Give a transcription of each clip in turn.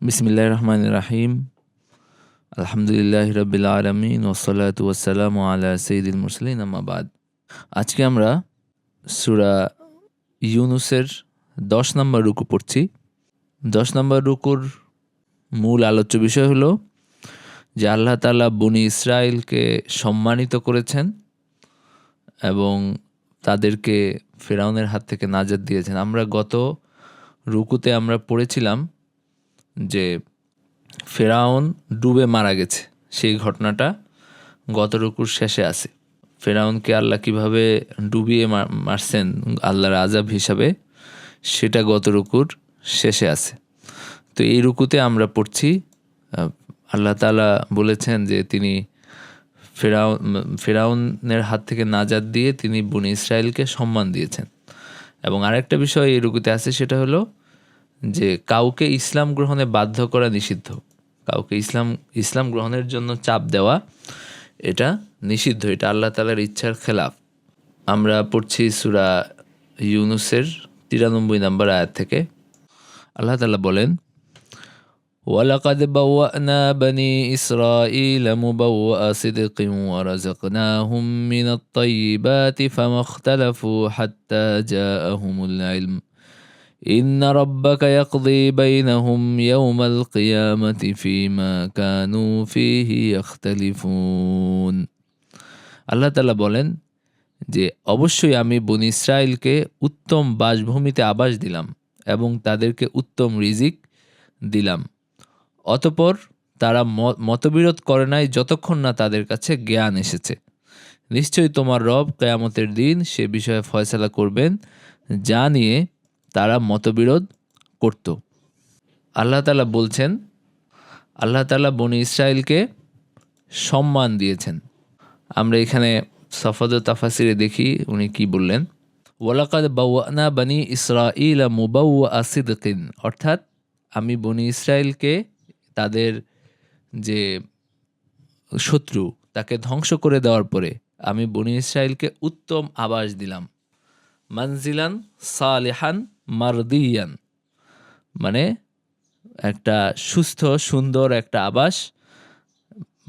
বিসমিল্লাহির রহমানির রাহিম। আলহামদুলিল্লাহি রাব্বিল আলামিন ওয়াসসালাতু ওয়াসসালামু আলা সাইয়্যিদিল মুরসালিন আম্মা বাদ। আজকে আমরা সূরা ইউনুসের ১০ নম্বর রুকু পড়ছি। ১০ নম্বর রুকুর মূল আলোচ্য বিষয় হলো যে আল্লাহ তাআলা বনী ইসরাইলকে সম্মানিত করেছেন এবং তাদেরকে ফিরআউনের হাত থেকে নাজাত দিয়েছেন। আমরা গত রুকুতে আমরা পড়েছিলাম যে ফেরাউন ডুবে মারা গেছে, সেই ঘটনাটা গত রুকুর শেষে আছে। ফেরাউনকে আল্লাহ কিভাবে ডুবিয়ে মারছেন আল্লাহর আযাব হিসাবে, সেটা গত রুকুর শেষে আছে। তো এই রুকুতে আমরা পড়ছি আল্লাহ তাআলা বলেছেন যে তিনি ফেরাউনের হাত থেকে নাজাত দিয়ে তিনি বনী ইসরাইলকে সম্মান দিয়েছেন। এবং আরেকটা বিষয় এই রুকুতে আছে, সেটা হলো যে কাউকে ইসলাম গ্রহণে বাধ্য করা নিষিদ্ধ। কাউকে ইসলাম গ্রহণের জন্য চাপ দেওয়া এটা নিষিদ্ধ, এটা আল্লাহ তাআলার ইচ্ছার খেলাফ। আমরা পড়ছি সূরা ইউনুসের ৯৩ নম্বর আয়াত থেকে। আল্লাহ তাআলা বলেন, ওয়ালাকাদ বাওয়া'না বনি ইসরাঈল মুবাওয়া'a সিদকিন ওয়া রাযাকনাহুম মিনাত তাইয়্যিবাতি ফামাখতালাফু হাত্তা জাআহুমুল ইলম ইন্না রাব্বাকা ইয়াকযী বাইনাহুম ইয়াওমাল কিয়ামাতি ফীমা কানু ফীহি ইখতালিফুন। আল্লাহ তাআলা বলেন যে অবশ্যই আমি বনী ইসরাইলকে উত্তম বাসভূমিতে আবাস দিলাম এবং তাদেরকে উত্তম রিজিক দিলাম। অতঃপর তারা মতবিরোধ করে নাই যতক্ষণ না তাদের কাছে জ্ঞান এসেছে। নিশ্চয়ই তোমার রব কিয়ামতের দিন সে বিষয়ে ফয়সালা করবেন যা নিয়ে তারা মতবিরোধ করত। আল্লাহ তাআলা বলছেন, আল্লাহ তাআলা বনী ইসরাইলকে সম্মান দিয়েছেন। আমরা এখানে সফদ তাফাসিরে দেখি উনি কি বললেন, ওয়ালাকাদ বাওয়া'না বনি ইসরাঈল মুবাওয়া'a সিদকিন, অর্থাৎ আমি বনী ইসরাইলকে তাদের যে শত্রু তাকে ধ্বংস করে দেওয়ার পরে আমি বনী ইসরাইলকে উত্তম আবাস দিলাম। মানজিলান সালিহান মারদিয়ান, মানে একটা সুস্থ সুন্দর একটা আবাস,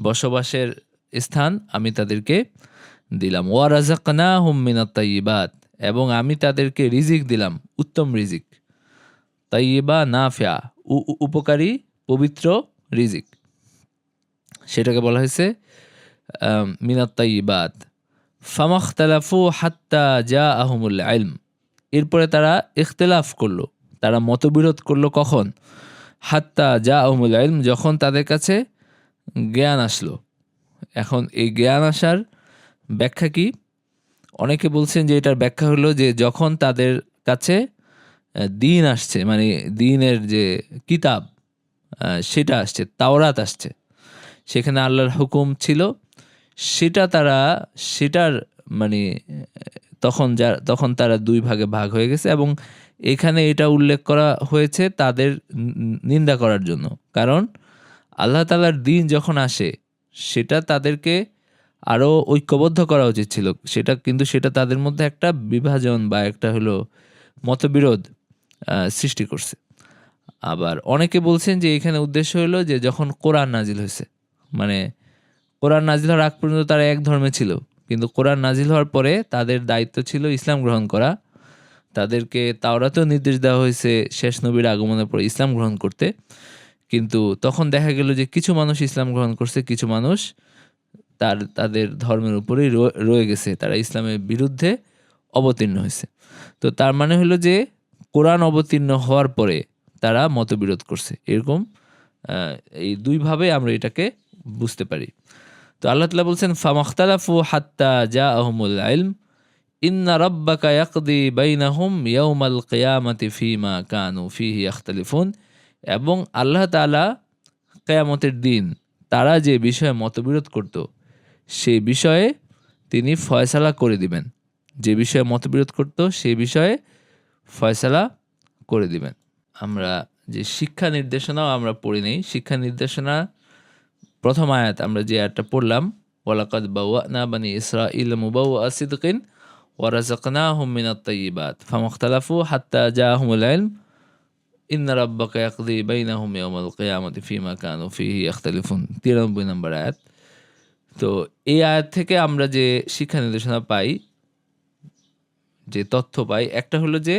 বসবাসের স্থান আমি তাদেরকে দিলাম। ওয়া রাযাকনাহুম মিনাত তাইয়্যিবাত, এবং আমি তাদেরকে রিজিক দিলাম উত্তম রিজিক। তাইয়্যিবা নাফিয়া, উপকারী পবিত্র রিজিক, সেটাকে বলা হয়েছে মিনাত তাইয়্যিবাত। ফামাখতালাফু হাত্তা জাআহুমুল ইলম, এরপরে তারা ইখতিলাফ করলো, তারা মতবিরোধ করলো কখন? হাত্তা জাআহুমুল ইলম, যখন তাদের কাছে জ্ঞান আসলো। এখন এই জ্ঞান আসার ব্যাখ্যা কি? অনেকে বলছেন যে এটার ব্যাখ্যা হলো যে যখন তাদের কাছে দ্বীন আসছে, মানে দ্বীনের যে কিতাব সেটা আসছে, তাওরাত আসছে, সেখানে আল্লাহর হুকুম ছিল, সেটার মানে তখন তারা দুই ভাগে ভাগ হয়ে গেছে। এবং এখানে এটা উল্লেখ করা হয়েছে তাদের নিন্দা করার জন্য, কারণ আল্লাহ তাআলার দ্বীন যখন আসে সেটা তাদেরকে আরও ঐক্যবদ্ধ করা উচিত ছিল, সেটা তাদের মধ্যে একটা বিভাজন বা একটা হলো মতবিরোধ সৃষ্টি করছে। আবার অনেকে বলছেন যে এখানে উদ্দেশ্য হলো যে যখন কোরআন নাজিল হয়েছে, মানে কোরআন নাজিল হওয়ার আগ পর্যন্ত তারা এক ধর্মে ছিল, কিন্তু কোরআন নাজিল হওয়ার পরে তাদের দায়িত্ব ছিল ইসলাম গ্রহণ করা। তাদেরকে তাওরাতেও নির্দেশ দেওয়া হয়েছে শেষ নবীর আগমনের পরে ইসলাম গ্রহণ করতে, কিন্তু তখন দেখা গেল যে কিছু মানুষ ইসলাম গ্রহণ করছে, কিছু মানুষ তাদের ধর্মের উপরেই রয়ে গেছে, তারা ইসলামের বিরুদ্ধে অবতীর্ণ হয়েছে। তো তার মানে হলো যে কোরআন অবতীর্ণ হওয়ার পরে তারা মতবিরোধ করছে, এরকম এই দুইভাবে আমরা এটাকে বুঝতে পারি। তো আল্লাহ তাআলা বলছেন, ফামাখতালাফু হাত্তা জাআহুমুল ইলম ইন্না রাব্বাকা ইয়াকযী বাইনাহুম ইয়াওমাল কিয়ামাতি ফীমা কানু ফীহি ইখতালিফুন, এবং আল্লাহ তাআলা কিয়ামতের দিন তারা যে বিষয়ে মতবিরোধ করত সেই বিষয়ে তিনি ফয়সালা করে দিবেন। যে বিষয়ে মতবিরোধ করত সেই বিষয়ে ফয়সালা করে দিবেন। আমরা যে শিক্ষা নির্দেশনাও আমরা পড়ি নেই, শিক্ষা নির্দেশনা প্রথম আয়াত আমরা যে আয়াতটা পড়লাম, ওয়ালাকাদ বাওয়া'না বনি ইসরাঈল মুবাওয়া'a সিদকিন ওয়া রাযাকনাহুম মিনাত তাইয়্যিবাত ফামাখতালাফু হাত্তা জাআহুমুল ইলম ইন্না রাব্বাকা ইয়াকদি বাইনাহুম ইয়াওমাল কিয়ামাতি ফীমা কানু ফীহি ইখতালিফুন, 93 নম্বর আয়াত। তো এই আয়াত থেকে আমরা যে শিক্ষা নির্দেশনা পাই, যে তথ্য পাই, একটা হলো যে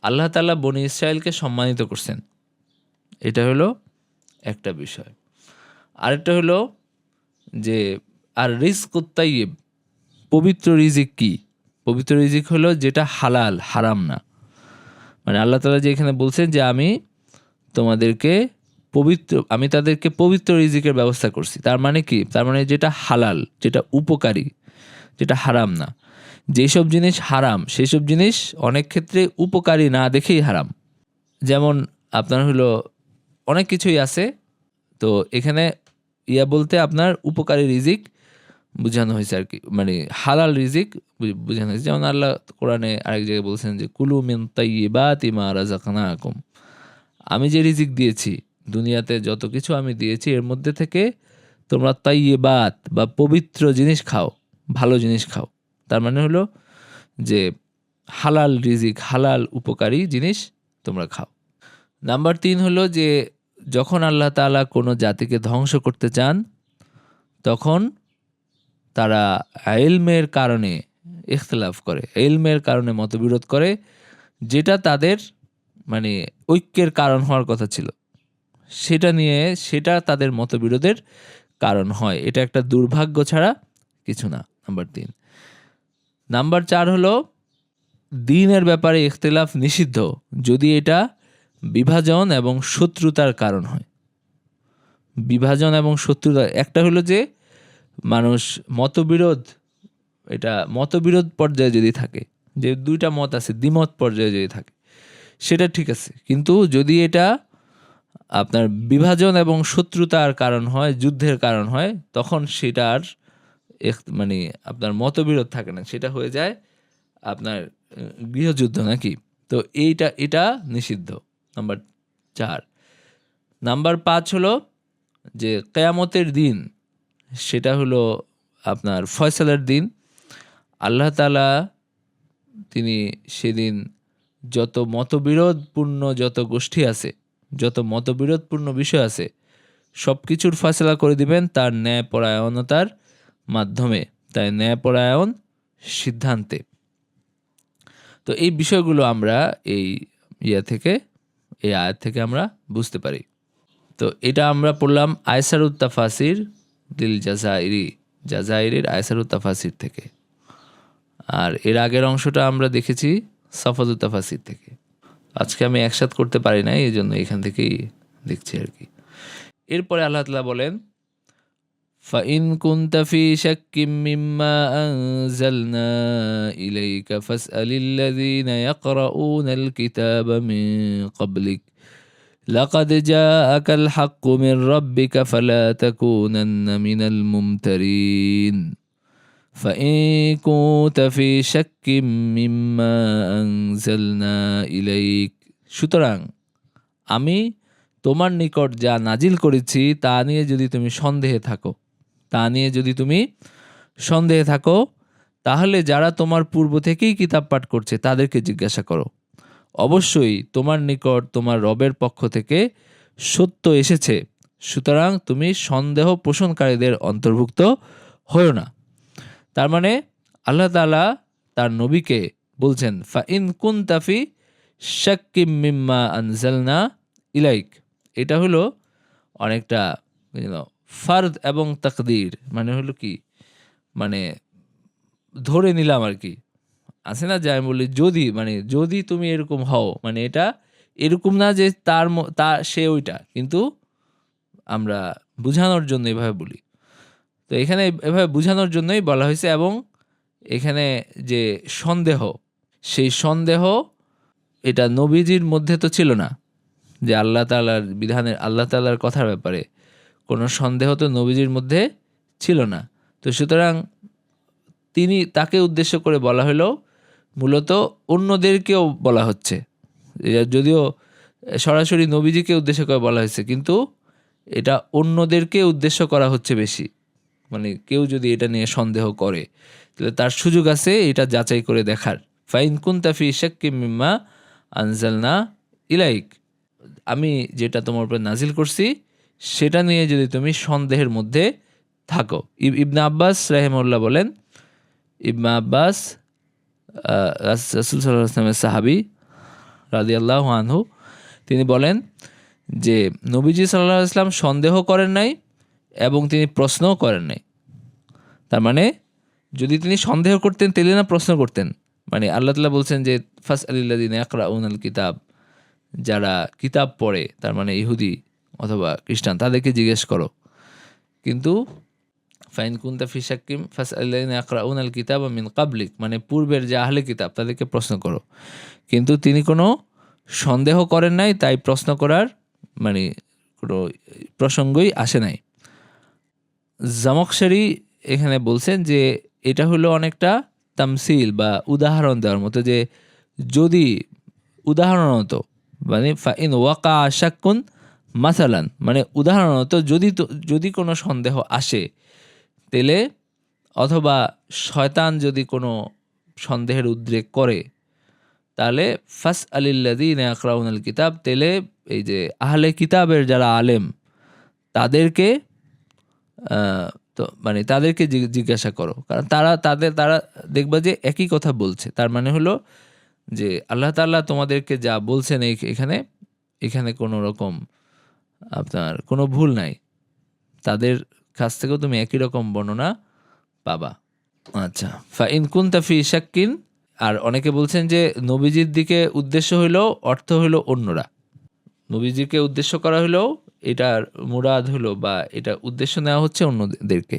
আল্লাহ তাআলা বনি ইসরায়েলকে সম্মানিত করছেন, এটা হলো একটা বিষয়। আরেকটা হলো যে আর রিজকুত তাইয়্যিব, পবিত্র রিজিক কি? পবিত্র রিজিক হলো যেটা হালাল, হারাম না। মানে আল্লাহ তাআলা যে এখানে বলছেন যে আমি তাদেরকে পবিত্র রিজিকের ব্যবস্থা করছি। তার মানে কি? তার মানে যেটা হালাল, যেটা উপকারী, যেটা হারাম না। যেসব জিনিস হারাম সেই সব জিনিস অনেক ক্ষেত্রে উপকারী না দেখেই হারাম। যেমন আপনার হলো অনেক কিছুই আছে, তো এখানে বলতে আপনার উপকারী রিজিক বোঝানো হয়েছে আর কি, মানে হালাল রিজিক বোঝানো হয়েছে। যেমন আল্লাহ কোরআনে আরেক জায়গায় বলছেন যে কুলু মিন তাইয়্যিবাতি মা রাযাকনাকুম, আমি যে রিজিক দিয়েছি, দুনিয়াতে যত কিছু আমি দিয়েছি এর মধ্যে থেকে তোমরা তাইয়্যিবাত বা পবিত্র জিনিস খাও, ভালো জিনিস খাও। তার মানে হলো যে হালাল রিজিক, হালাল উপকারী জিনিস তোমরা খাও। নাম্বার 3 হলো যে যখন আল্লাহ তাআলা কোনো জাতিকে ধ্বংস করতে চান তখন তারা ইলমের কারণে ইখতিলাফ করে, ইলমের কারণে মতবিরোধ করে, যেটা তাদের মানে ঐক্যের কারণ হওয়ার কথা ছিল, সেটা তাদের মতবিরোধের কারণ হয়। এটা একটা দুর্ভাগ্য ছাড়া কিছু না। নাম্বার 3। নাম্বার 4 হলো দ্বীনের ব্যাপারে ইখতিলাফ নিষিদ্ধ যদি এটা বিভাজন এবং শত্রুতার কারণ হয়। বিভাজন এবং শত্রুতা, একটা হলো যে মানুষ মতবিরোধ পর্যায়ে যদি থাকে, যে দুইটা মত আছে, দ্বিমত পর্যায়ে যদি থাকে সেটা ঠিক আছে, কিন্তু যদি এটা আপনার বিভাজন এবং শত্রুতার কারণ হয়, যুদ্ধের কারণ হয়, তখন সেটার মানে আপনার মতবিরোধ থাকে না, সেটা হয়ে যায় আপনার গৃহযুদ্ধ নাকি। তো এটা নিষিদ্ধ। নাম্বার 4। নাম্বার 5 হলো যে কিয়ামতের দিন, সেটা হলো আপনার ফয়সালার দিন। আল্লাহ তাআলা তিনি সেদিন যত মতবিরোধপূর্ণ যত গোষ্ঠী আছে, যত মতবিরোধপূর্ণ বিষয় আছে, সব কিছুর ফয়সালা করে দিবেন তার ন্যায়পরায়ণতার মাধ্যমে, তাই ন্যায়পরায়ণ সিদ্ধান্তে। তো এই বিষয়গুলো আমরা এই আয়াত থেকে আমরা বুঝতে পারি। তো এটা আমরা পড়লাম আয়সারুত তাফাসির দিল জাজাইরির আয়সারুত তাফাসির থেকে, আর এর আগের অংশটা আমরা দেখেছি সাফাদুত তাফাসির থেকে। আজকে আমি একসাথ করতে পারি না, এই জন্য এখান থেকেই দেখছি আর কি। এরপরে আল্লাহ তাআলা বলেন فَإِن كُنتَ فِي شَكٍّ مِّمَّا أَنزَلْنَا إِلَيْكَ فَاسْأَلِ الَّذِينَ يَقْرَؤُونَ الْكِتَابَ مِن قَبْلِكَ لَقَدْ جَاءَكَ الْحَقُّ مِن رَّبِّكَ فَلَا تَكُونَنَّ مِنَ الْمُمْتَرِينَ فَإِن كُنتَ فِي شَكٍّ مِّمَّا أَنزَلْنَا إِلَيْكَ, সুতরাং আমি তোমার নিকট যা নাজিল করেছি তা নিয়ে যদি তুমি সন্দেহে থাকো, তাহলে যারা তোমার পূর্ব থেকেই কিতাব পাঠ করছে তাদেরকে জিজ্ঞাসা করো। অবশ্যই তোমার নিকট তোমার রবের পক্ষ থেকে সত্য এসেছে, সুতরাং তুমি সন্দেহ পোষণকারীদের অন্তর্ভুক্ত হয়ো না। তার মানে আল্লাহ তাআলা তার নবীকে বলছেন ফাইন কুনতা ফি শাক্কিম মিম্মা আনজালনা ইলাইক। এটা হলো অনেকটা ফারদ এবং তাকদীর, মানে হলো কি, মানে ধরে নিলাম আর কি, আছে না যে আমি বলি যদি তুমি এরকম হও, মানে এটা এরকম না যে সে ওইটা, কিন্তু আমরা বুঝানোর জন্য এভাবে বলি। তো এখানে এভাবে বুঝানোর জন্যই বলা হয়েছে। এবং এখানে যে সেই সন্দেহ এটা নবীজির মধ্যে তো ছিল না, যে আল্লাহ তাআলার কথার ব্যাপারে কোনো সন্দেহ তো নবীজির মধ্যে ছিল না। তো সুতরাং তাকে উদ্দেশ্য করে বলা হলো, মূলত অন্যদেরকেও বলা হচ্ছে, যদিও সরাসরি নবীজিকে উদ্দেশ্য করে বলা হয়েছে, কিন্তু এটা অন্যদেরকে উদ্দেশ্য করা হচ্ছে বেশি। মানে কেউ যদি এটা নিয়ে সন্দেহ করে তাহলে তার সুযোগ আছে এটা যাচাই করে দেখার। ফাইন কুনতা ফি শাক্কিম মিম্মা আনজালনা ইলাইক, আমি যেটা তোমার উপর নাজিল করছি সেটা নিয়ে যদি তুমি সন্দেহের মধ্যে থাকো। ইবনে আব্বাস রাহিমাহুল্লাহ বলেন, ইবনে আব্বাস রাসূল সাল্লাল্লাহু আলাইহি ওয়াসাল্লামের সাহাবী রাদিয়াল্লাহু আনহু, তিনি বলেন যে নবীজি সাল্লাল্লাহু আলাইহি ওয়াসাল্লাম সন্দেহ করেন নাই এবং তিনি প্রশ্নও করেন নাই। তার মানে যদি তিনি সন্দেহ করতেন তাহলে না প্রশ্ন করতেন। মানে আল্লাহ তাআলা বলছেন যে ফাসআলিল্লাযিনা ইয়াকরাউনাল কিতাব, যারা কিতাব পড়ে, তার মানে ইহুদি অথবা খ্রিস্টান, তাদেরকে জিজ্ঞেস করো। কিন্তু ফাইন কুনতা ফি শাক্কিম ফাসআলিল্লাযিনা ইয়াকরাউনাল কিতাবা মিন ক্বাবলিক, মানে পূর্বের যে আহলে কিতাব তাদেরকে প্রশ্ন করো। কিন্তু তিনি কোনো সন্দেহ করেন নাই, তাই প্রশ্ন করার মানে কোনো প্রসঙ্গই আসে নাই। জামখশরী এখানে বলছেন যে এটা হলো অনেকটা তামসিল বা উদাহরণ দেওয়ার মতো, যে যদি উদাহরণত মানে ফাইন ওয়াকা শাক্কুন মাসালান, মানে উদাহরণত যদি কোনো সন্দেহ আসে তেলে, অথবা শয়তান যদি কোনো সন্দেহের উদ্রেক করে, তাহলে ফাস আলিল্লাযিনা ইয়াকরাউনাল কিতাব, তেলে এই যে আহলে কিতাবের যারা আলেম তাদেরকে তো মানে তাদেরকে জিজ্ঞাসা করো, কারণ তারা দেখবা যে একই কথা বলছে। তার মানে হলো যে আল্লাহ তাআলা তোমাদেরকে যা বলছেন এখানে কোনো রকম আপনার কোনো ভুল নাই, তাদের কাছ থেকেও তুমি একই রকম বর্ণনা পাবা। আচ্ছা, ফাইন কুনতা ফি শাক্কিন, আর অনেকে বলছেন যে নবীজির দিকে উদ্দেশ্য হইল, অর্থ হইল অন্যরা, নবীজিকে উদ্দেশ্য করা হইলেও এটার মুরাদ হলো বা এটা উদ্দেশ্য নেওয়া হচ্ছে অন্যদেরকে।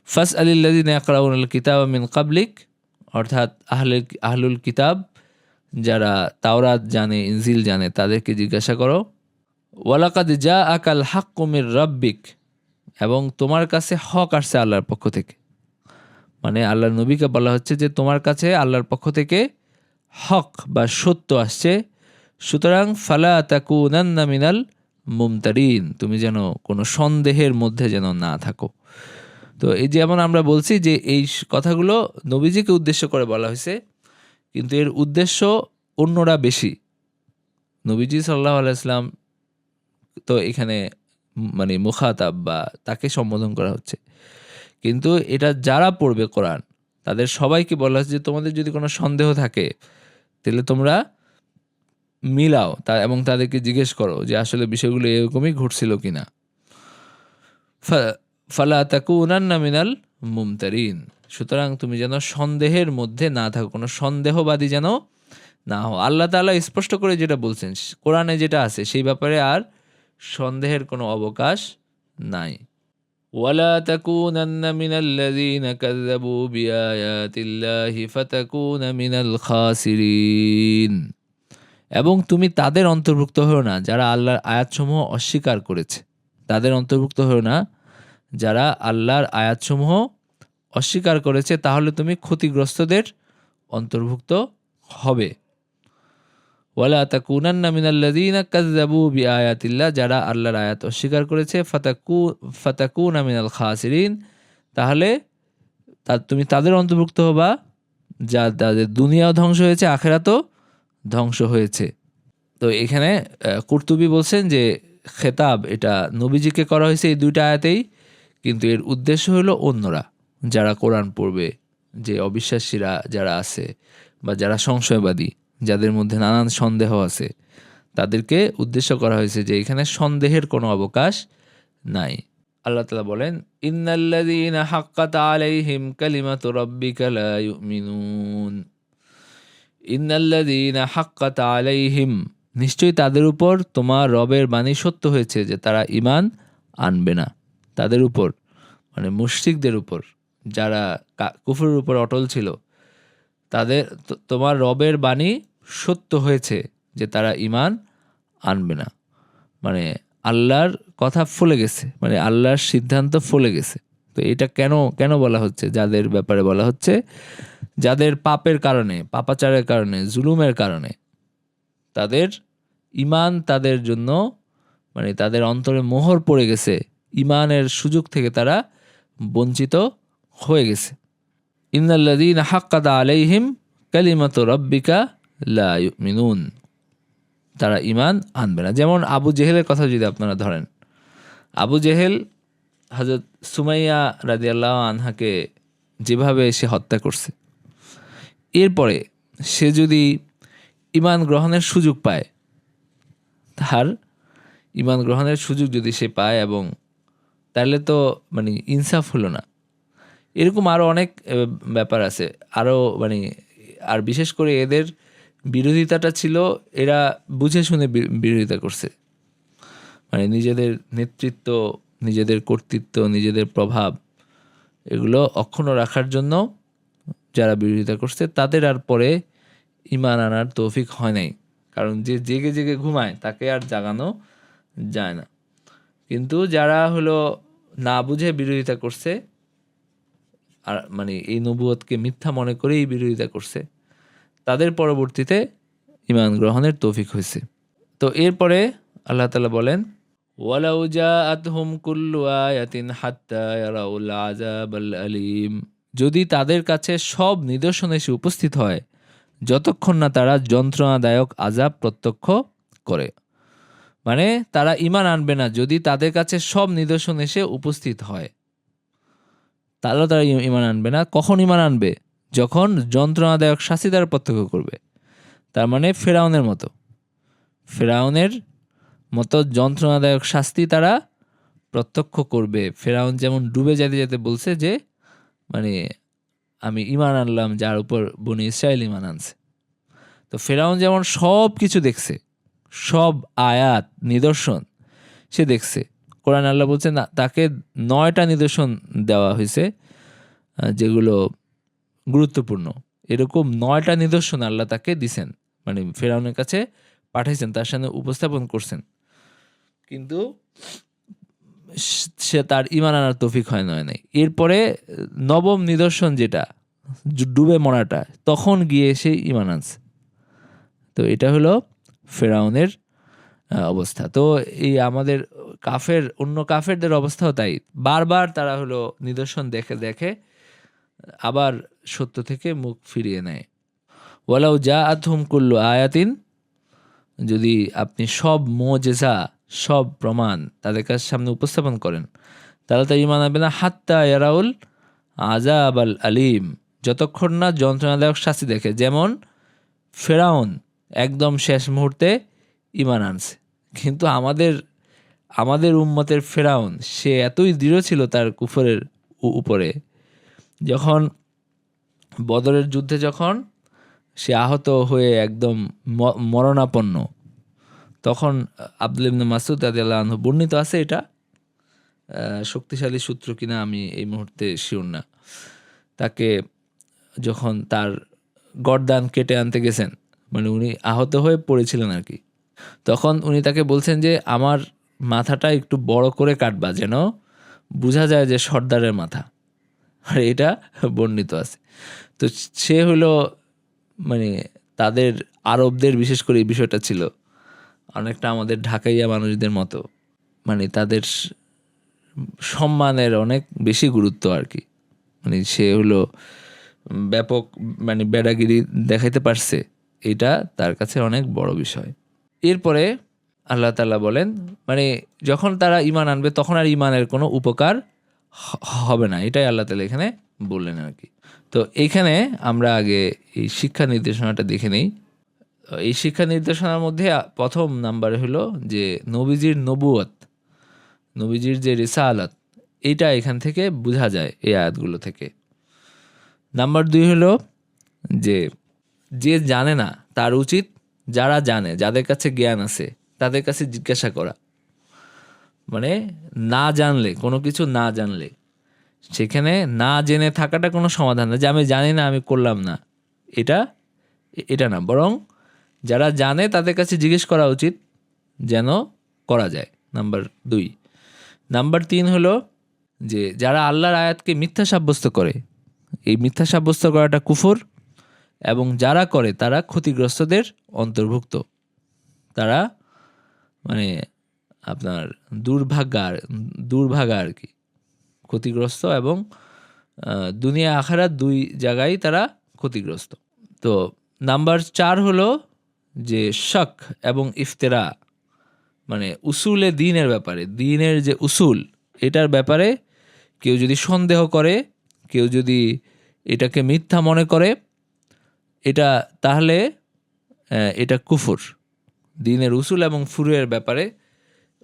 ফাস আলিল্লাযিনা ইয়াকরাউনাল কিতাবা মিন ক্বাবলিক, অর্থাৎ আহলুল কিতাব যারা তাওরাত জানে, ইনজিল জানে, তাদেরকে জিজ্ঞাসা করো। ওয়ালাকাদ জাআকাল হাক্কু মির রাব্বিক, এবং তোমার কাছে হক আসছে আল্লাহর পক্ষ থেকে। মানে আল্লাহর নবীকে বলা হচ্ছে যে তোমার কাছে আল্লাহর পক্ষ থেকে হক বা সত্য আসছে, সুতরাং ফালা তাকুনান্না মিনাল মুমতারিন, তুমি যেন কোনো সন্দেহের মধ্যে যেন না থাকো। তো এই যেমন আমরা বলছি যে এই কথাগুলো নবীজিকে উদ্দেশ্য করে বলা হয়েছে, কিন্তু এর উদ্দেশ্য অন্যরা বেশি। নবীজি সাল্লাল্লাহু আলাইহি ওয়াসাল্লাম তো এখানে মানে মুখাতাব বা তাকে সম্বোধন করা হচ্ছে, কিন্তু এটা যারা পড়বে কোরআন তাদের সবাইকে বলা হচ্ছে যে তোমাদের যদি কোনো সন্দেহ থাকে তাহলে তোমরা মিলাও এবং তাদেরকে জিজ্ঞেস করো যে আসলে বিষয়গুলো এরকমই ঘটছিল কিনা। ফালা তাকুনান্না মিনাল মুমতারিন, সুতরাং তুমি যেন সন্দেহের মধ্যে না থাকো, কোনো সন্দেহবাদী যেন না হও। আল্লাহ তাআলা স্পষ্ট করে যেটা বলছেন কোরআনে যেটা আছে সেই ব্যাপারে আর সন্দেহের কোনো অবকাশ নাই। ওয়ালা তাকুনান্না মিনাল্লাযীনা কাযযাবু বিআয়াতিল্লাহি ফাতাকুনা মিনাল খাসিরিন, এবং তুমি তাদের অন্তর্ভুক্ত হও না যারা আল্লাহর আয়াতসমূহ অস্বীকার করেছে। তাদের অন্তর্ভুক্ত হও না যারা আল্লাহর আয়াতসমূহ অস্বীকার করেছে, তাহলে তুমি ক্ষতিগ্রস্তদের অন্তর্ভুক্ত হবে। ওয়ালা তাকুনান্না মিনাল্লাযীনা কাযযাবু বিআয়াতিল্লাহ, যারা আল্লাহর আয়াত অস্বীকার করেছে, ফাতাকুনা মিনাল খাসিরিন, তাহলে তুমি তাদের অন্তর্ভুক্ত হবা যা তাদের দুনিয়াও ধ্বংস হয়েছে, আখিরাতও ধ্বংস হয়েছে। তো এখানে কুরতুবী বলছেন যে খেতাব এটা নবীজিকে করা হয়েছে এই দুইটা আয়াতেই, কিন্তু এর উদ্দেশ্য হলো অন্যরা যারা কোরআন পড়বে, যে অবিশ্বাসীরা যারা আছে বা যারা সংশয়বাদী, যাদের মধ্যে নানান সন্দেহ আছে, তাদেরকে উদ্দেশ্য করা হয়েছে যে এখানে সন্দেহের কোনো অবকাশ নাই। আল্লাহ তাআলা বলেন ইন্নাল্লাযীনা হাক্কাত আলাইহিম কালিমাতু রাব্বিকা লা ইউমিনুন, ইন্নাল্লাযীনা হাক্কাত আলাইহিম, নিশ্চয়ই তাদের উপর তোমার রবের বাণী সত্য হয়েছে যে তারা ঈমান আনবে না। তাদের উপর মানে মুশরিকদের উপর, যারা কুফরের উপর অটল ছিল, তাদের তোমার রবের বাণী সত্য হয়েছে যে তারা ঈমান আনবে না। মানে আল্লাহর কথা ফলে গেছে, মানে আল্লাহর সিদ্ধান্ত ফলে গেছে। তো এটা কেন বলা হচ্ছে? যাদের ব্যাপারে বলা হচ্ছে যাদের পাপের কারণে, পাপাচারের কারণে, জুলুমের কারণে তাদের ঈমান তাদের জন্য মানে তাদের অন্তরে মোহর পড়ে গেছে, ঈমানের সুযোগ থেকে তারা বঞ্চিত হয়ে গেছে। ইন্নাল্লাযীনা হাক্কাত আলাইহিম কালিমাতু রাব্বিকা লা ইউমিনুন, তারা ঈমান আনবে না। যেমন আবু জেহেলের কথা যদি আপনারা ধরেন, আবু জেহেল হযরত সুমাইয়া রাদিয়াল্লাহু আনহাকে যেভাবে সে হত্যা করছে, এরপরে সে যদি ঈমান গ্রহণের সুযোগ পায়, তার ঈমান গ্রহণের সুযোগ যদি সে পায়, এবং তাহলে তো মানে ইনসাফ হলো না। এরকম আরও অনেক ব্যাপার আছে আরও, মানে আর বিশেষ করে এদের বিরোধিতাটা ছিল, এরা বুঝে শুনে বিরোধিতা করছে। মানে নিজেদের নেতৃত্ব, নিজেদের কর্তৃত্ব, নিজেদের প্রভাব, এগুলো অক্ষুণ্ণ রাখার জন্য যারা বিরোধিতা করছে তাদের আর পরে ঈমান আনার তৌফিক হয় নাই। কারণ যে জেগে জেগে ঘুমায় তাকে আর জাগানো যায় না। কিন্তু যারা হলো না বুঝে বিরোধিতা করছে, আর মানে এই নবুয়তকে মিথ্যা মনে করেই বিরোধিতা করছে, তাদের পরবর্তীতে ঈমান গ্রহণের তৌফিক হয়েছে। তো এরপরে আল্লাহ তাআলা বলেন, ওয়ালাউ জাআতহুম কুল্লু আয়াতিন হাত্তা ইয়ারাউল আযাবাল আলীম, যদি তাদের কাছে সব নিদর্শন এসে উপস্থিত হয় যতক্ষণ না তারা যন্ত্রণাদায়ক আযাব প্রত্যক্ষ করে। মানে তারা ঈমান আনবে না যদি তাদের কাছে সব নিদর্শন এসে উপস্থিত হয়, তাহলে তারা ঈমান আনবে না। কখন ঈমান আনবে? যখন যন্ত্রণাদায়ক শাস্তি তারা প্রত্যক্ষ করবে। তার মানে ফেরাউনের মতো যন্ত্রণাদায়ক শাস্তি তারা প্রত্যক্ষ করবে। ফেরাউন যেমন ডুবে যেতে যেতে বলছে যে মানে আমি ঈমান আনলাম যার উপর বনি ইসরাইল ঈমান আনছে। তো ফেরাউন যেমন সব কিছু দেখছে, সব আয়াত নিদর্শন সে দেখছে। কোরআন আল্লাহ বলছে না, তাকে 9টা নিদর্শন দেওয়া হয়েছে যেগুলো গুরুত্বপূর্ণ। এরকম 9টা নিদর্শন আল্লাহ তাকে দিছেন, মানে ফেরাউনের কাছে পাঠাইছেন, তার সামনে উপস্থাপন করছেন। কিন্তু সে তার ঈমান আনার তৌফিক হয় নাই। এরপরে 9ম নিদর্শন যেটা ডুবে মরাটা, তখন গিয়ে সে ঈমান আনছে। তো এটা হলো ফেরাউনের অবস্থা। তো এই আমাদের অন্য কাফেরদের অবস্থাও তাই। বারবার তারা হলো নিদর্শন দেখে দেখে আবার সত্য থেকে মুখ ফিরিয়ে নেয়। ওয়ালাউ জাআতহুম কুল্লু আয়াতিন, যদি আপনি সব মুজিজা, সব প্রমাণ তাদের কাছে সামনে উপস্থাপন করেন, তাহলে তারা ঈমান আনবে না হাত্তা ইয়ারাউল আযাবাল আলীম, যতক্ষণ না যন্ত্রণাদায়ক শাস্তি দেখে। যেমন ফেরাউন একদম শেষ মুহূর্তে ঈমান আনছে, কিন্তু আমাদের উম্মতের ফেরাউন সে এতই দৃঢ় ছিল তার কুফরের উপরে, যখন বদরের যুদ্ধে যখন সে আহত হয়ে একদম মরণাপন্ন, তখন আব্দুল্লাহ ইবনে মাসউদ রাদিয়াল্লাহু আনহু, বর্ণিত আছে এটা, শক্তিশালী সূত্র কিনা আমি এই মুহূর্তে শিওর না, তাকে যখন তার গর্দান কেটে আনতে গেছেন, মানে উনি আহত হয়ে পড়েছিলেন আর কি, তখন উনি তাকে বলছেন যে আমার মাথাটা একটু বড় করে কাটবা, যেন বোঝা যায় যে সর্দারের মাথা। আর এটা বর্ণিত আছে। তো সে হলো মানে তাদের আরবদের বিশেষ করে এই বিষয়টা ছিল অনেকটা আমাদের ঢাকাইয়া মানুষদের মতো, মানে তাদের সম্মানের অনেক বেশি গুরুত্ব আর কি। মানে সে হলো ব্যাপক মানে বেড়াগিরি দেখাইতে পারছে, এটা তার কাছে অনেক বড় বিষয়। এরপরে আল্লাহ তাআলা বলেন, মানে যখন তারা ঈমান আনবে তখন আর ঈমানের কোনো উপকার হবে না, এটাই আল্লাহ তাআলা এখানে বললেন আর কি। তো এইখানে আমরা আগে এই শিক্ষা নির্দেশনাটা দেখে নেই। এই শিক্ষা নির্দেশনার মধ্যে প্রথম নাম্বারে হলো যে নবীজির নবুয়ত, নবীজির যে রিসালাত, এইটা এখান থেকে বোঝা যায় এই আয়াতগুলো থেকে। নাম্বার 2 হলো যে যে জানে না তার উচিত যারা জানে, যাদের কাছে জ্ঞান আছে তাদের কাছে জিজ্ঞাসা করা। মানে না জানলে, কোনো কিছু না জানলে সেখানে না জেনে থাকাটা কোনো সমাধান না, যে আমি জানি না আমি করলাম না, এটা না, বরং যারা জানে তাদের কাছে জিজ্ঞেস করা উচিত যেন করা যায়। নাম্বার 2। নাম্বার 3 হলো যে যারা আল্লাহর আয়াতকে মিথ্যা সাব্যস্ত করে, এই মিথ্যা সাব্যস্ত করাটা কুফর, এবং যারা করে তারা ক্ষতিগ্রস্তদের অন্তর্ভুক্ত। তারা মানে আপনার দুর্ভাগা আর কি, ক্ষতিগ্রস্ত, এবং দুনিয়া আখিরাত দুই জায়গায় তারা ক্ষতিগ্রস্ত। তো নাম্বার 4 হলো যে শক এবং ইফতেরা, মানে উসুলে দ্বীনের ব্যাপারে, দ্বীনের যে উসুল এটার ব্যাপারে কেউ যদি সন্দেহ করে, কেউ যদি এটাকে মিথ্যা মনে করে, এটা তাহলে এটা কুফর। দ্বীনের উসুল এবং ফুরুয়ের ব্যাপারে,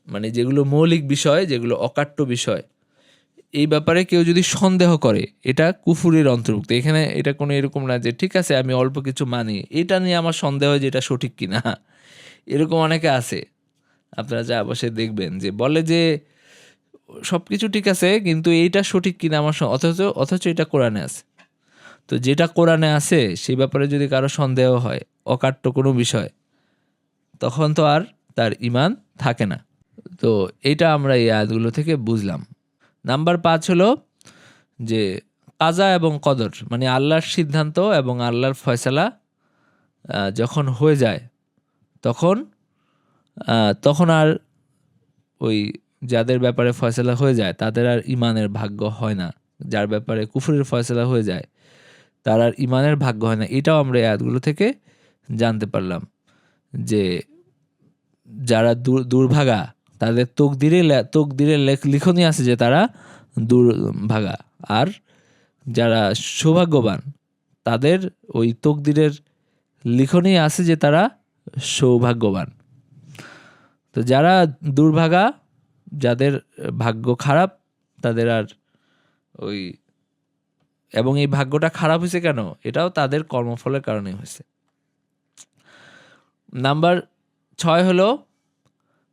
মানে যেগুলো মৌলিক বিষয়, যেগুলো অকাট্য বিষয়, এই ব্যাপারে কেউ যদি সন্দেহ করে এটা কুফুরের অন্তর্ভুক্ত। এখানে এটা কোনো এরকম না যে ঠিক আছে আমি অল্প কিছু মানি, এটা নিয়ে আমার সন্দেহ যে এটা সঠিক কিনা। এরকম অনেকে আছে, আপনারা যা অবশ্যই দেখবেন যে বলে যে সব কিছু ঠিক আছে কিন্তু এইটা সঠিক কিনা আমার অথচ এটা কোরআনে আছে। তো যেটা কোরআনে আছে সেই ব্যাপারে যদি কারো সন্দেহ হয়, অকাট্য কোনো বিষয়, তখন তো আর তার ঈমান থাকে না। তো এটা আমরা এই আয়াতগুলো থেকে বুঝলাম। নাম্বার 5 হলো যে কাজা এবং কদর, মানে আল্লাহর সিদ্ধান্ত এবং আল্লাহর ফয়সালা যখন হয়ে যায় তখন আর ওই যাদের ব্যাপারে ফয়সালা হয়ে যায় তাদের আর ইমানের ভাগ্য হয় না। যার ব্যাপারে কুফরের ফয়সালা হয়ে যায় তার আর ইমানের ভাগ্য হয় না। এটাও আমরা এই আয়াতগুলো থেকে জানতে পারলাম যে যারা দুর্ভাগা তাদের তকদিরে লিখনই আছে যে তারা দুর্ভাগা, আর যারা সৌভাগ্যবান তাদের ওই তকদিরের লিখনই আছে যে তারা সৌভাগ্যবান। তো যারা দুর্ভাগা, যাদের ভাগ্য খারাপ, তাদের আর ওই, এবং এই ভাগ্যটা খারাপ হয়েছে কেন, এটাও তাদের কর্মফলের কারণে হয়েছে। নাম্বার 6 হলো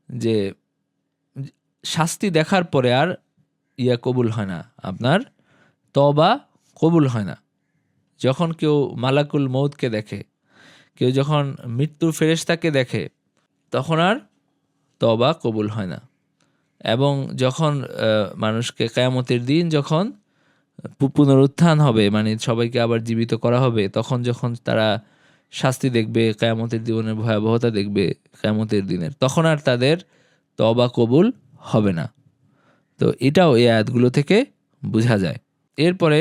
যে শাস্তি দেখার পরে আর কবুল হয় না, আপনার তওবা কবুল হয় না। যখন কেউ মালাকুল মৌতকে দেখে, কেউ যখন মৃত্যুর ফেরেশতাকে দেখে, তখন আর তওবা কবুল হয় না। এবং যখন মানুষকে কিয়ামতের দিন যখন পুনরুত্থান হবে, মানে সবাইকে আবার জীবিত করা হবে, তখন যখন তারা শাস্তি দেখবে, কিয়ামতের জীবনের ভয়াবহতা দেখবে কিয়ামতের দিনের, তখন আর তাদের তওবা কবুল হবে না। তো এটাও এই আয়াতগুলো থেকে বোঝা যায়। এরপরে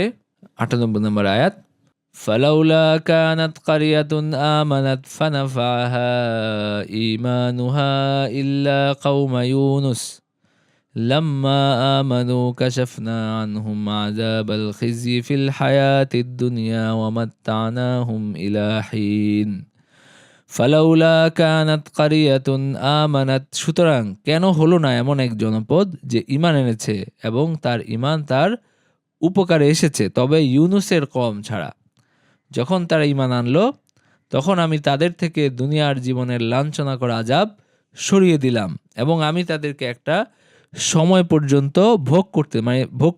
98 নম্বর আয়াত, ফালাউলা কানাত কারিয়াতুন আমানাত ফানাফাহা ঈমানুহা ইল্লা কওমা ইউনুস লাম্মা আমানু কাশাফনা আনহুম আযাবাল খিজি ফিল হায়াতিদ দুনিয়া ওয়া মাত্তানাহুম ইলা হিন। ফালাউলা কানাত কারিয়াতুন আমানাত, সুতরাং কেন হলো না এমন এক জনপদ যে ঈমান এনেছে এবং তার ঈমান তার উপকারে এসেছে, তবে ইউনুসের কওম ছাড়া। যখন তারা ঈমান আনলো তখন আমি তাদের থেকে দুনিয়ার জীবনের লাঞ্ছনা করা আযাব সরিয়ে দিলাম এবং আমি তাদেরকে একটা সময় পর্যন্ত ভোগ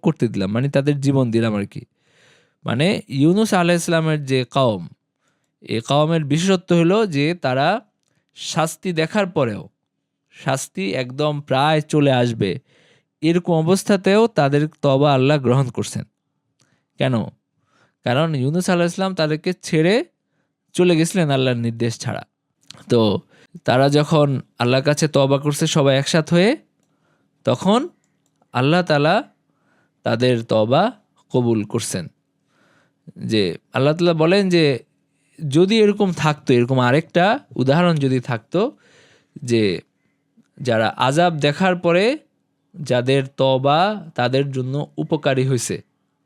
করতে দিলাম, মানে তাদের জীবন দিলাম আর কি। মানে ইউনুস আলাইহিস সালামের যে কওম, এই কওমের বিশেষত্ব হলো যে তারা শাস্তি দেখার পরেও, শাস্তি একদম প্রায় চলে আসবে এরকম অবস্থাতেও তাদের তওবা আল্লাহ গ্রহণ করছেন। কেন? কারণ ইউনুস আলাইহিস সালাম তাদেরকে ছেড়ে চলে গেছিলেন আল্লাহর নির্দেশ ছাড়া। তো তারা যখন আল্লাহর কাছে তওবা করছে সবাই একসাথ হয়ে, তখন আল্লাহ তাআলা তাদের তওবা কবুল করছেন। যে আল্লাহ তাআলা বলেন যে যদি এরকম থাকতো, এরকম আরেকটা উদাহরণ যদি থাকতো যে যারা আযাব দেখার পরে যাদের তওবা তাদের জন্য উপকারী হয়েছে